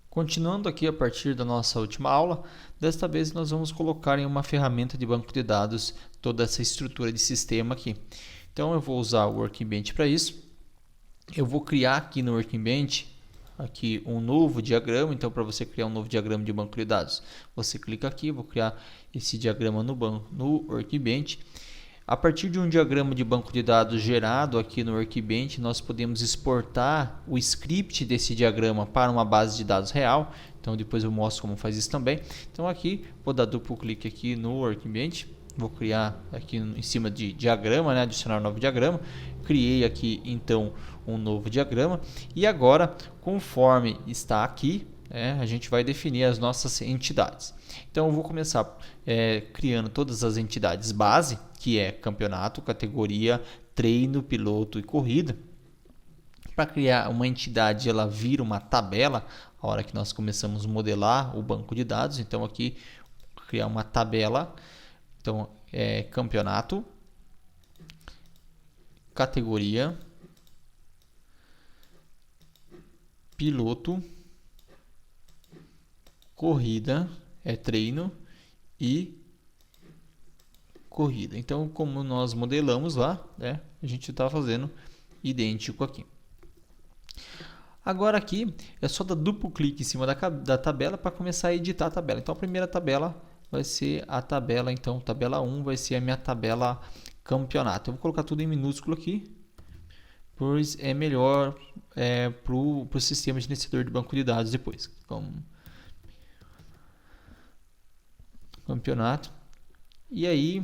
Continuando aqui a partir da nossa última aula, desta vez nós vamos colocar em uma ferramenta de banco de dados toda essa estrutura de sistema aqui. Então eu vou usar o Workbench para isso. Eu vou criar aqui no Workbench aqui um novo diagrama. Então, para você criar um novo diagrama de banco de dados, você clica aqui, vou criar esse diagrama no Workbench. A partir de um diagrama de banco de dados gerado aqui no Workbench, nós podemos exportar o script desse diagrama para uma base de dados real. Então depois eu mostro como faz isso também. Então aqui, vou dar duplo clique aqui no Workbench. Vou criar aqui em cima de diagrama, adicionar um novo diagrama. Criei aqui então um novo diagrama. E agora, conforme está aqui, a gente vai definir as nossas entidades. Então eu vou começar criando todas as entidades base, que é campeonato, categoria, treino, piloto e corrida. Para criar uma entidade, ela vira uma tabela a hora que nós começamos a modelar o banco de dados. Então aqui, criar uma tabela. Então campeonato, categoria, piloto, corrida, treino e corrida. Então, como nós modelamos lá, a gente está fazendo idêntico aqui. Agora aqui é só dar duplo clique em cima da tabela para começar a editar a tabela. Então, a primeira tabela vai ser a tabela, então, tabela 1 vai ser a minha tabela campeonato. Eu vou colocar tudo em minúsculo aqui, pois é melhor para o sistema gerenciador de banco de dados depois. Como campeonato. E aí,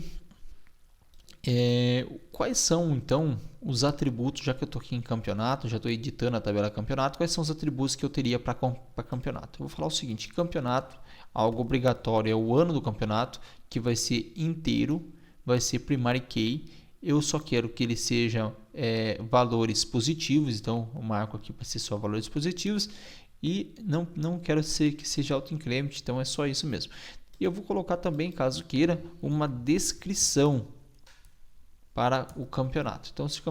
quais são então os atributos, já que eu estou aqui em campeonato, já estou editando a tabela campeonato, quais são os atributos que eu teria para campeonato? Eu vou falar o seguinte: campeonato, algo obrigatório é o ano do campeonato, que vai ser inteiro, vai ser primary key. Eu só quero que ele seja valores positivos, então eu marco aqui para ser só valores positivos, e não quero que seja auto-increment, então é só isso mesmo. E eu vou colocar também, caso queira, uma descrição para o campeonato. Então, se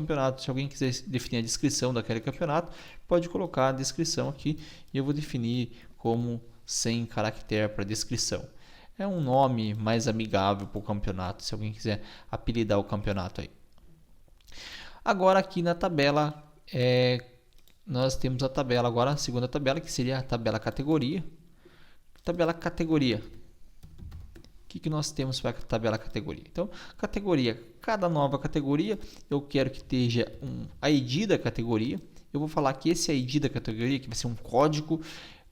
alguém quiser definir a descrição daquele campeonato, pode colocar a descrição aqui e eu vou definir como 100 caracteres para descrição. É um nome mais amigável para o campeonato, se alguém quiser apelidar o campeonato aí. Agora aqui na tabela, nós temos a tabela agora, a segunda tabela, que seria a tabela categoria. Tabela categoria. O que nós temos para a tabela categoria? Então, categoria, cada nova categoria, eu quero que esteja um ID da categoria. Eu vou falar que esse ID da categoria, que vai ser um código,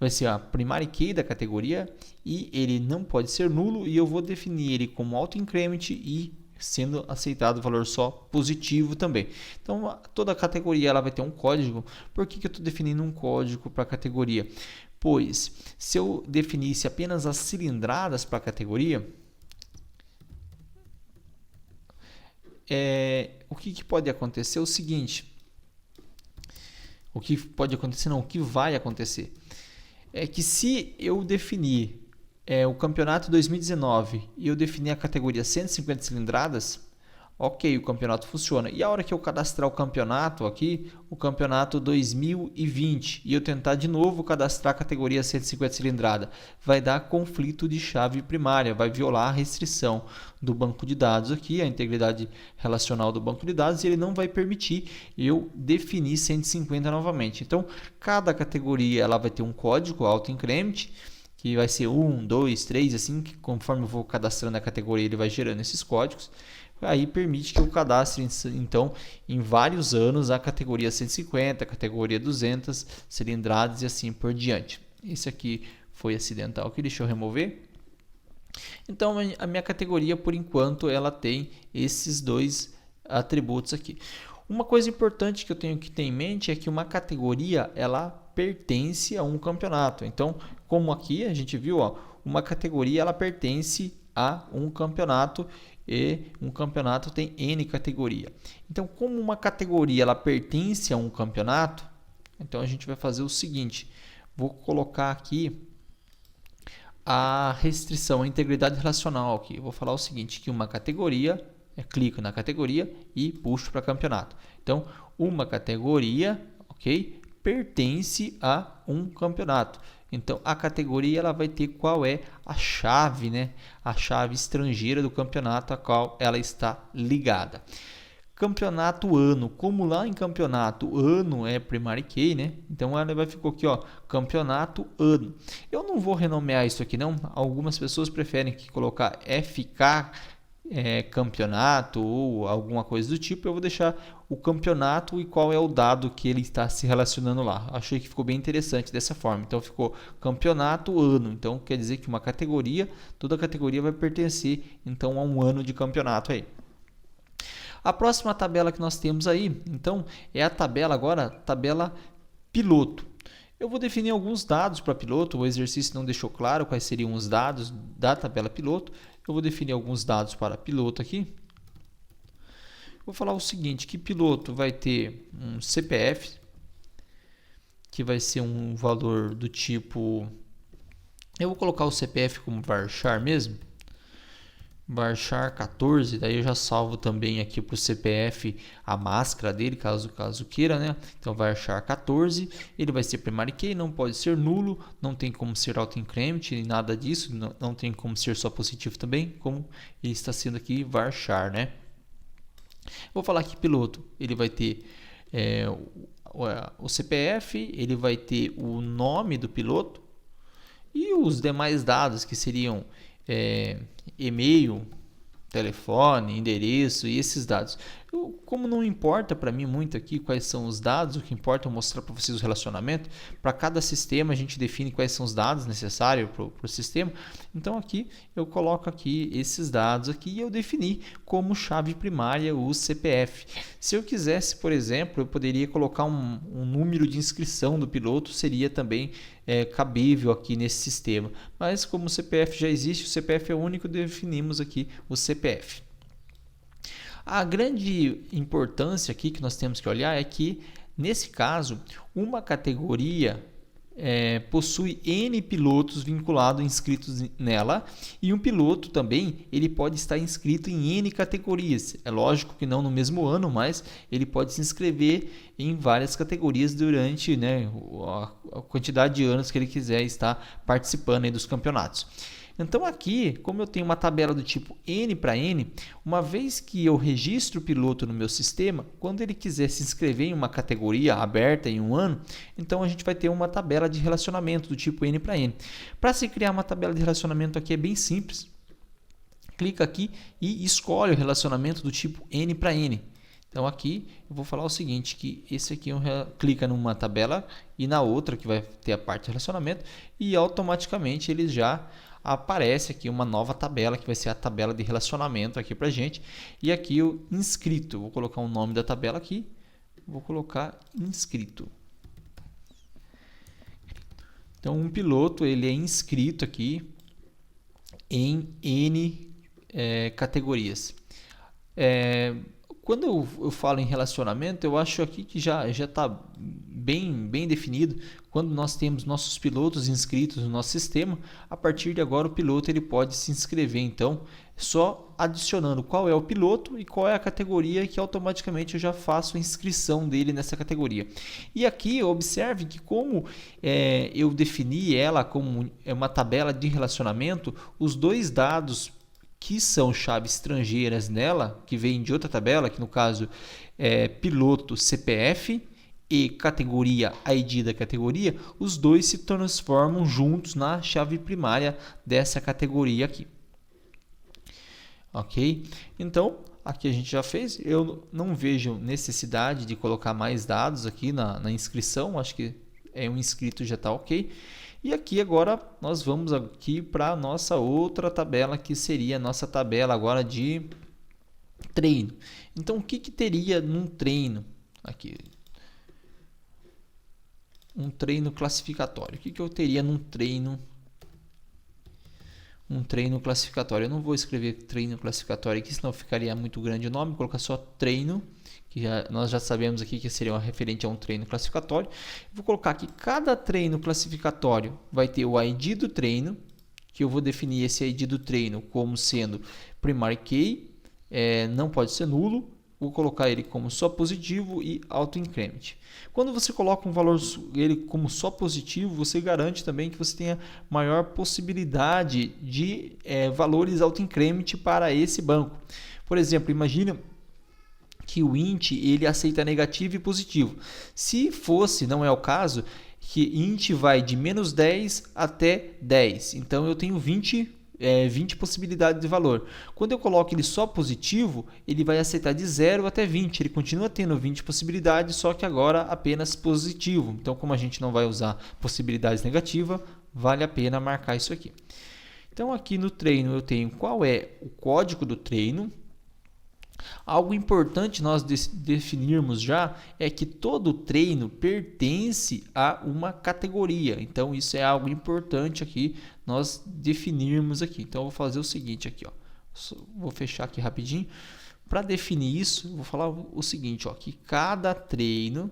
vai ser a primary key da categoria, e ele não pode ser nulo, e eu vou definir ele como auto-increment e sendo aceitado o valor só positivo também. Então, toda categoria ela vai ter um código. Por que eu estou definindo um código para a categoria? Pois, se eu definisse apenas as cilindradas para a categoria, o que pode acontecer é o seguinte. O que pode acontecer, não, o que vai acontecer é que se eu definir o campeonato 2019 e eu definir a categoria 150 cilindradas, ok, o campeonato funciona. E a hora que eu cadastrar o campeonato aqui, o campeonato 2020, e eu tentar de novo cadastrar a categoria 150 cilindrada, vai dar conflito de chave primária, vai violar a restrição do banco de dados aqui, a integridade relacional do banco de dados, e ele não vai permitir eu definir 150 novamente. Então, cada categoria ela vai ter um código auto-increment, que vai ser 1, 2, 3, assim, que conforme eu vou cadastrando a categoria, ele vai gerando esses códigos. Aí permite que eu cadastre, então, em vários anos a categoria 150, a categoria 200 cilindradas e assim por diante. Esse aqui foi acidental, que deixa eu remover. Então, a minha categoria, por enquanto, ela tem esses dois atributos aqui. Uma coisa importante que eu tenho que ter em mente é que uma categoria, ela pertence a um campeonato. Então, como aqui a gente viu, uma categoria ela pertence a um campeonato, e um campeonato tem N categoria. Então, como uma categoria ela pertence a um campeonato, então a gente vai fazer o seguinte: vou colocar aqui a restrição, a integridade relacional aqui. Vou falar o seguinte, que uma categoria, clico na categoria e puxo para campeonato. Então, uma categoria, ok, pertence a um campeonato. Então a categoria ela vai ter qual é a chave, né? A chave estrangeira do campeonato a qual ela está ligada. Campeonato ano, como lá em campeonato ano é primary key, né? Então ela vai ficar aqui, ó, campeonato ano. Eu não vou renomear isso aqui não. Algumas pessoas preferem que colocar FK campeonato ou alguma coisa do tipo. Eu vou deixar o campeonato e qual é o dado que ele está se relacionando lá. Achei que ficou bem interessante dessa forma. Então ficou campeonato ano. Então quer dizer que uma categoria, toda categoria vai pertencer então a um ano de campeonato aí. A próxima tabela que nós temos aí, então, é a tabela agora, tabela piloto. Eu vou definir alguns dados para piloto, o exercício não deixou claro quais seriam os dados da tabela piloto. Eu vou definir alguns dados para piloto aqui. Vou falar o seguinte, que piloto vai ter um CPF, que vai ser um valor do tipo... Eu vou colocar o CPF como varchar mesmo. Varchar 14, daí eu já salvo também aqui para o CPF a máscara dele, caso queira, né? Então varchar 14, ele vai ser primary key, não pode ser nulo, não tem como ser autoincrement, nada disso, não tem como ser só positivo também, como ele está sendo aqui varchar, né? Vou falar aqui piloto, ele vai ter o CPF, ele vai ter o nome do piloto e os demais dados que seriam e-mail, telefone, endereço e esses dados. Como não importa para mim muito aqui quais são os dados, o que importa é mostrar para vocês o relacionamento. Para cada sistema a gente define quais são os dados necessários para o sistema. Então aqui eu coloco aqui esses dados aqui e eu defini como chave primária o CPF. Se eu quisesse, por exemplo, eu poderia colocar um número de inscrição do piloto, seria também cabível aqui nesse sistema. Mas como o CPF já existe, o CPF é único, definimos aqui o CPF. A grande importância aqui que nós temos que olhar é que, nesse caso, uma categoria possui N pilotos vinculados, inscritos nela, e um piloto também ele pode estar inscrito em N categorias. É lógico que não no mesmo ano, mas ele pode se inscrever em várias categorias durante, né, a quantidade de anos que ele quiser estar participando aí dos campeonatos. Então aqui, como eu tenho uma tabela do tipo N para N, uma vez que eu registro o piloto no meu sistema, quando ele quiser se inscrever em uma categoria aberta em um ano, então a gente vai ter uma tabela de relacionamento do tipo N para N. Para se criar uma tabela de relacionamento aqui é bem simples. Clica aqui e escolhe o relacionamento do tipo N para N. Então aqui eu vou falar o seguinte, que esse aqui clica numa tabela e na outra que vai ter a parte de relacionamento e automaticamente ele já aparece aqui uma nova tabela que vai ser a tabela de relacionamento aqui para gente. E aqui o inscrito, vou colocar o nome da tabela aqui, vou colocar inscrito. Então um piloto ele é inscrito aqui em N categorias. Quando eu falo em relacionamento, eu acho aqui que já está bem definido. Quando nós temos nossos pilotos inscritos no nosso sistema, a partir de agora o piloto ele pode se inscrever, então, só adicionando qual é o piloto e qual é a categoria, que automaticamente eu já faço a inscrição dele nessa categoria. E aqui observe que como eu defini ela como uma tabela de relacionamento, os dois dados que são chaves estrangeiras nela, que vem de outra tabela, que no caso é piloto CPF e categoria ID da categoria, os dois se transformam juntos na chave primária dessa categoria aqui. Ok? Então, aqui a gente já fez. Eu não vejo necessidade de colocar mais dados aqui na inscrição, acho que um inscrito já está ok. E aqui agora nós vamos aqui para a nossa outra tabela, que seria a nossa tabela agora de treino. Então o que teria num treino aqui? Um treino classificatório. O que eu teria num treino? Um treino classificatório. Eu não vou escrever treino classificatório aqui, senão ficaria muito grande o nome. Vou colocar só treino, que nós já sabemos aqui que seria referente a um treino classificatório. Vou colocar aqui, cada treino classificatório vai ter o ID do treino, que eu vou definir esse ID do treino como sendo primary key, não pode ser nulo. vou colocar ele como só positivo e auto-increment. Quando você coloca um valor ele como só positivo, você garante também que você tenha maior possibilidade de valores auto-increment para esse banco. Por exemplo, imagina que o int ele aceita negativo e positivo. Se fosse, não é o caso, que int vai de menos 10 até 10. Então eu tenho 20 possibilidades de valor. Quando eu coloco ele só positivo, ele vai aceitar de 0 até 20. Ele continua tendo 20 possibilidades, só que agora apenas positivo. Então, como a gente não vai usar possibilidades negativas, vale a pena marcar isso aqui. Então, aqui no treino eu tenho qual é o código do treino. Algo importante nós definirmos já é que todo treino pertence a uma categoria. Então isso é algo importante aqui nós definirmos aqui. Então eu vou fazer o seguinte aqui, ó. Vou fechar aqui rapidinho. Para definir isso, vou falar o seguinte, ó, que cada treino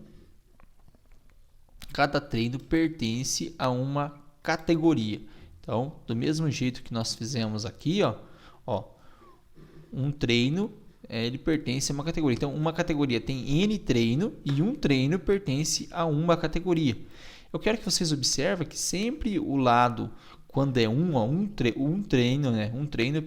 pertence a uma categoria. Então, do mesmo jeito que nós fizemos aqui, ó, um treino ele pertence a uma categoria. Então, uma categoria tem N treino e um treino pertence a uma categoria. Eu quero que vocês observem que sempre o lado, quando é um treino, né? Um treino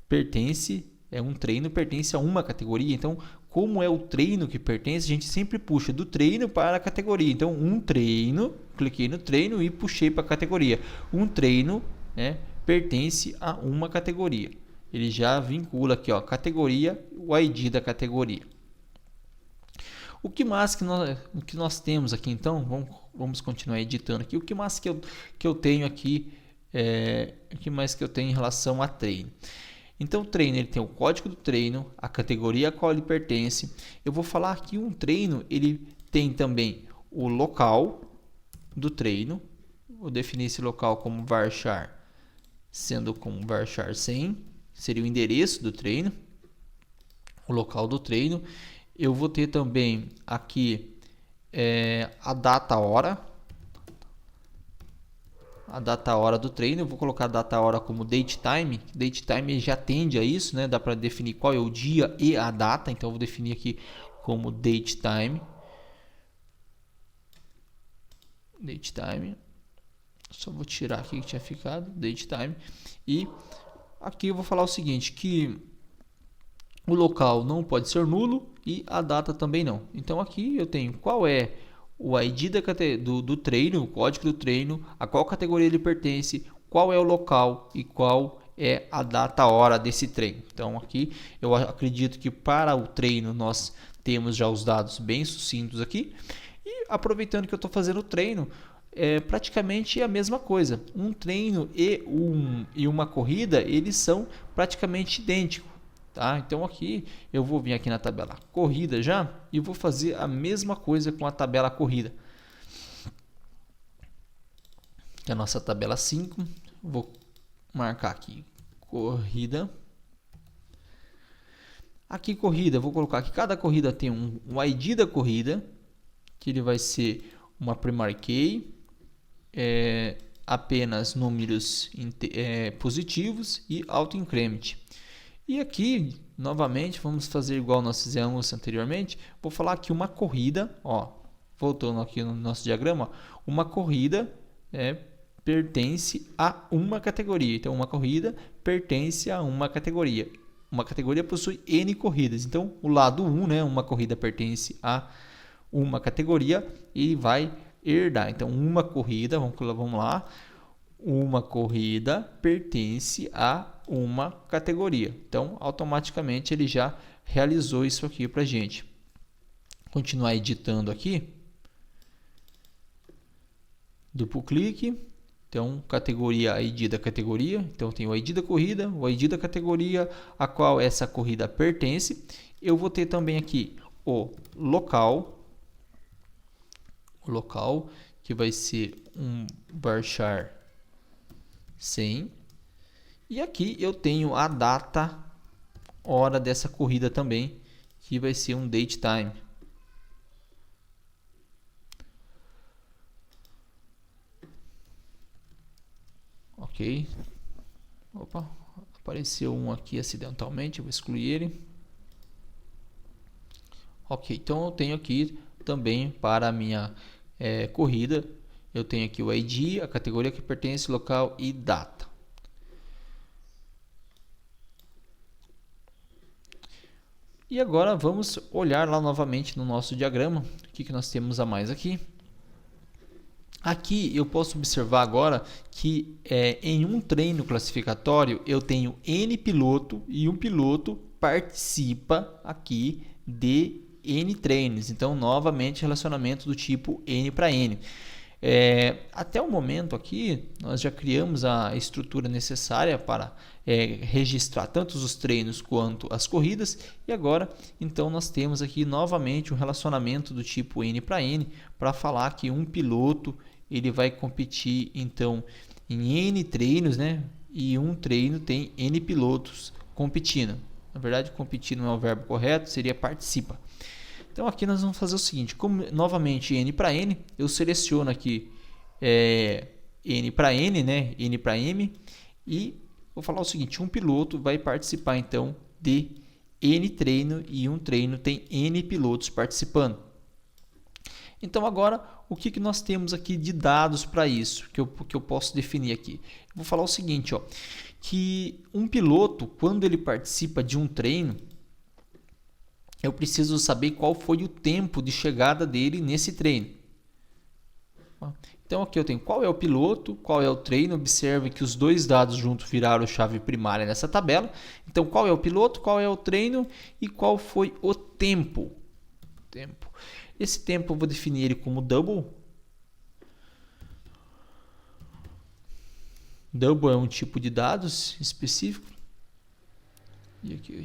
pertence a uma categoria. Então, como é o treino que pertence, a gente sempre puxa do treino para a categoria. Então, um treino, cliquei no treino e puxei para a categoria. Um treino pertence a uma categoria. Ele já vincula aqui, ó, categoria, o ID da categoria. O que mais que nós temos aqui, então? Vamos continuar editando aqui. O que mais que eu tenho aqui, o que mais que eu tenho em relação a treino? Então, o treino ele tem o código do treino, a categoria a qual ele pertence. Eu vou falar que um treino ele tem também o local do treino. Vou definir esse local como varchar, sendo como varchar 100. Seria o endereço do treino, o local do treino. Eu vou ter também aqui a data hora do treino. Eu vou colocar a data hora como date time. Date time já tende a isso, né? Dá para definir qual é o dia e a data. Então eu vou definir aqui como date time. Date time. Só vou tirar aqui que tinha ficado date time. E aqui eu vou falar o seguinte, que o local não pode ser nulo e a data também não. Então aqui eu tenho qual é o ID do treino, o código do treino, a qual categoria ele pertence, qual é o local e qual é a data hora desse treino. Então aqui eu acredito que para o treino nós temos já os dados bem sucintos aqui. E aproveitando que eu estou fazendo o treino, é praticamente a mesma coisa. Um treino e uma corrida, eles são praticamente idênticos. Tá? Então aqui eu vou vir aqui na tabela corrida já e vou fazer a mesma coisa com a tabela corrida. Que é a nossa tabela 5. Vou marcar aqui corrida. Aqui corrida, vou colocar que cada corrida tem um ID da corrida, que ele vai ser uma primary key, apenas números positivos e auto-increment. E aqui, novamente, vamos fazer igual nós fizemos anteriormente. Vou falar que uma corrida, voltando aqui no nosso diagrama, uma corrida pertence a uma categoria. Então, uma corrida pertence a uma categoria. Uma categoria possui N corridas. Então, o lado 1, né, uma corrida pertence a uma categoria e vai herdar. Então, uma corrida, vamos lá, uma corrida pertence a uma categoria. Então, automaticamente ele já realizou isso aqui para a gente. Continuar editando aqui. Duplo clique. Então, categoria, ID da categoria. Então, tem o ID da corrida, o ID da categoria a qual essa corrida pertence. Eu vou ter também aqui o local, que vai ser um varchar 100. E aqui eu tenho a data, hora dessa corrida também, que vai ser um date time. Ok. Opa, apareceu um aqui acidentalmente, eu vou excluir ele. Ok, então eu tenho aqui também para a minha corrida, eu tenho aqui o ID, a categoria que pertence, local e data. E agora vamos olhar lá novamente no nosso diagrama, o que nós temos a mais aqui. Aqui eu posso observar agora que em um treino classificatório eu tenho N piloto e um piloto participa aqui de N treinos. Então, novamente, relacionamento do tipo N para N. Até o momento aqui, nós já criamos a estrutura necessária para registrar tanto os treinos quanto as corridas. E agora, então, nós temos aqui novamente um relacionamento do tipo N para N para falar que um piloto ele vai competir então em N treinos, né? E um treino tem N pilotos competindo. Na verdade, competir não é o verbo correto, seria participa. Então aqui nós vamos fazer o seguinte, como novamente N para N, eu seleciono aqui N para N, né? N para M, e vou falar o seguinte, um piloto vai participar então de N treino e um treino tem N pilotos participando. Então agora o que nós temos aqui de dados para isso, que eu posso definir aqui? Vou falar o seguinte, ó, que um piloto, quando ele participa de um treino, eu preciso saber qual foi o tempo de chegada dele nesse treino. Então aqui eu tenho qual é o piloto, qual é o treino. Observe que os dois dados juntos viraram chave primária nessa tabela. Então qual é o piloto, qual é o treino e qual foi o tempo. Esse tempo eu vou definir ele como double. Double é um tipo de dados específico. E aqui,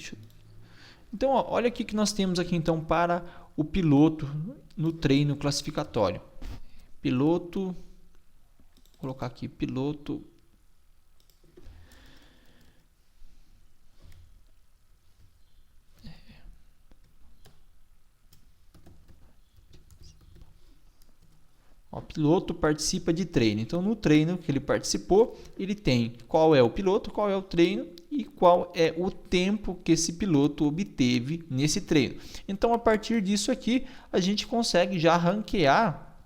então, ó, olha o que nós temos aqui então para o piloto no treino classificatório. Piloto, vou colocar aqui piloto. O piloto participa de treino. Então, no treino que ele participou, ele tem qual é o piloto, qual é o treino e qual é o tempo que esse piloto obteve nesse treino. Então, a partir disso aqui, a gente consegue já ranquear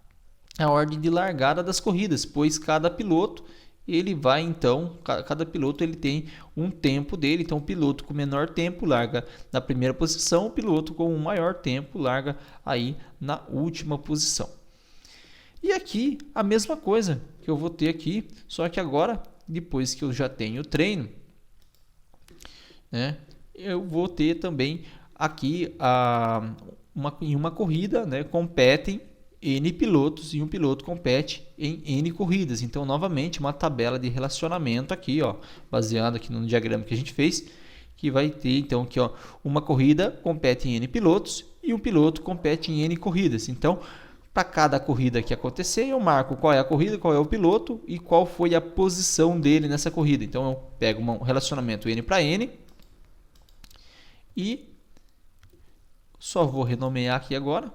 a ordem de largada das corridas, pois cada piloto ele vai então, cada piloto ele tem um tempo dele. Então, o piloto com menor tempo larga na primeira posição, o piloto com o maior tempo larga aí na última posição. E aqui a mesma coisa que eu vou ter aqui, só que agora, depois que eu já tenho o treino, né, eu vou ter também aqui em uma corrida, né, competem N pilotos e um piloto compete em N corridas. Então, novamente, uma tabela de relacionamento aqui, ó, baseada aqui no diagrama que a gente fez, que vai ter então aqui, ó, uma corrida compete em N pilotos e um piloto compete em N corridas. Então, para cada corrida que acontecer, eu marco qual é a corrida, qual é o piloto e qual foi a posição dele nessa corrida. Então, eu pego um relacionamento N para N e só vou renomear aqui agora.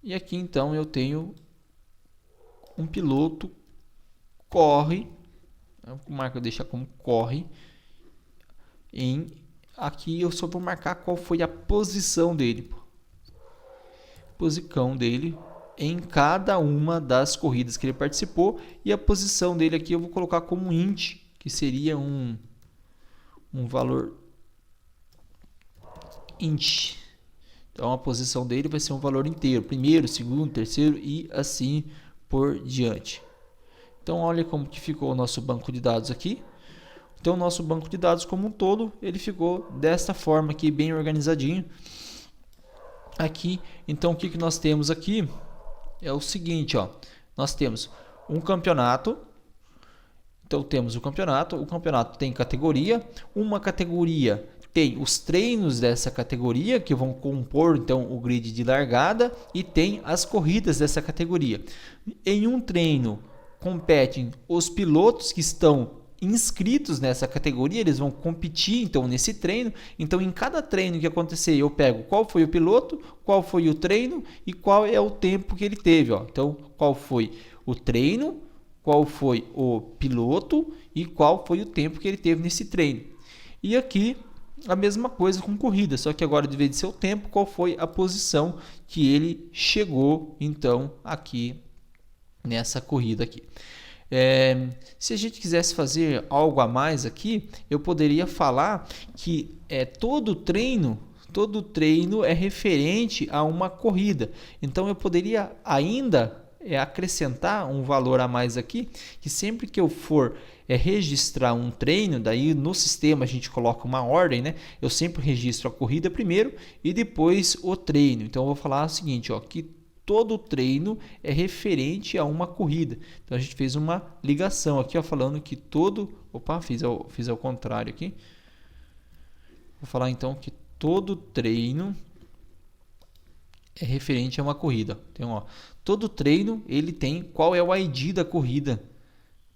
E aqui, então, eu tenho um piloto corre, eu deixar como corre, aqui eu só vou marcar qual foi a posição dele. Em cada uma das corridas que ele participou, e a posição dele aqui eu vou colocar como int, que seria um valor int. Então a posição dele vai ser um valor inteiro, primeiro, segundo, terceiro e assim por diante. Então olha como que ficou o nosso banco de dados aqui. Então o nosso banco de dados como um todo, ele ficou desta forma aqui, bem organizadinho. Aqui, então o que nós temos aqui é o seguinte, ó, nós temos um campeonato. Então temos o campeonato tem categoria, uma categoria tem os treinos dessa categoria que vão compor então o grid de largada e tem as corridas dessa categoria. Em um treino competem os pilotos que estão inscritos nessa categoria, eles vão competir então nesse treino. Então em cada treino que acontecer eu pego qual foi o piloto, qual foi o treino e qual é o tempo que ele teve, ó. Então qual foi o treino, qual foi o piloto e qual foi o tempo que ele teve nesse treino. E aqui a mesma coisa com corrida, só que agora, de vez de ser o tempo, qual foi a posição que ele chegou, então, aqui nessa corrida aqui. Se a gente quisesse fazer algo a mais aqui, eu poderia falar que todo treino é referente a uma corrida. Então eu poderia ainda acrescentar um valor a mais aqui, que sempre que eu for registrar um treino, daí no sistema a gente coloca uma ordem, né? Eu sempre registro a corrida primeiro e depois o treino. Então eu vou falar o seguinte, ó, que todo treino é referente a uma corrida. Então a gente fez uma ligação aqui, ó, falando que todo... Opa, fiz ao contrário aqui. Vou falar então que todo treino é referente a uma corrida. Então, ó, todo treino ele tem qual é o ID da corrida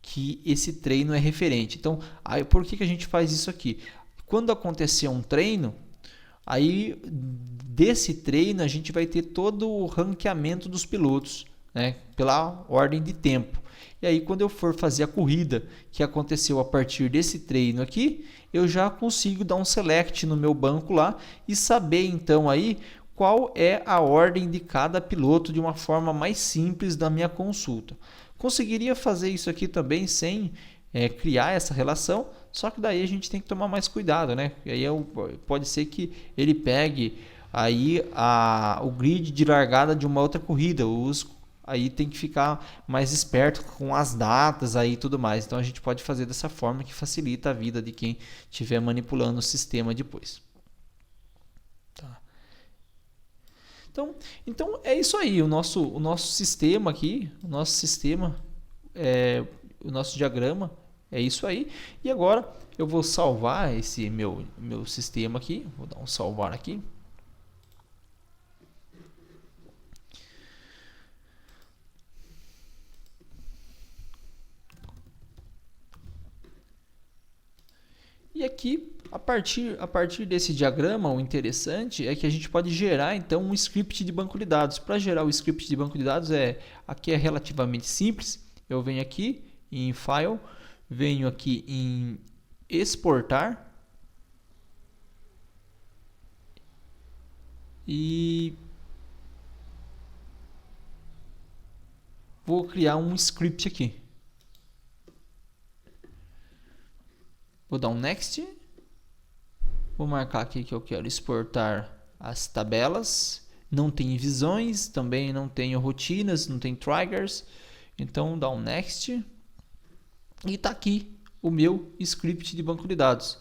que esse treino é referente. Então, aí, por que a gente faz isso aqui? Quando acontecer um treino, aí desse treino a gente vai ter todo o ranqueamento dos pilotos, né, pela ordem de tempo. E aí quando eu for fazer a corrida que aconteceu a partir desse treino aqui, eu já consigo dar um select no meu banco lá e saber então aí qual é a ordem de cada piloto de uma forma mais simples da minha consulta. Conseguiria fazer isso aqui também sem criar essa relação, só que daí a gente tem que tomar mais cuidado, né? E aí pode ser que ele pegue aí o grid de largada de uma outra corrida, aí tem que ficar mais esperto com as datas aí e tudo mais. Então a gente pode fazer dessa forma que facilita a vida de quem estiver manipulando o sistema depois. Tá. Então é isso aí, o nosso sistema aqui, o nosso diagrama é isso aí. E agora eu vou salvar esse meu sistema aqui, vou dar um salvar aqui. E aqui, a partir desse diagrama, o interessante é que a gente pode gerar então um script de banco de dados. Para gerar o script de banco de dados, aqui é relativamente simples. Eu venho aqui em File, venho aqui em Exportar e vou criar um script aqui. Vou dar um Next. Vou marcar aqui que eu quero exportar as tabelas. Não tem visões, também não tenho rotinas, não tem triggers. Então, dá um Next. E está aqui o meu script de banco de dados.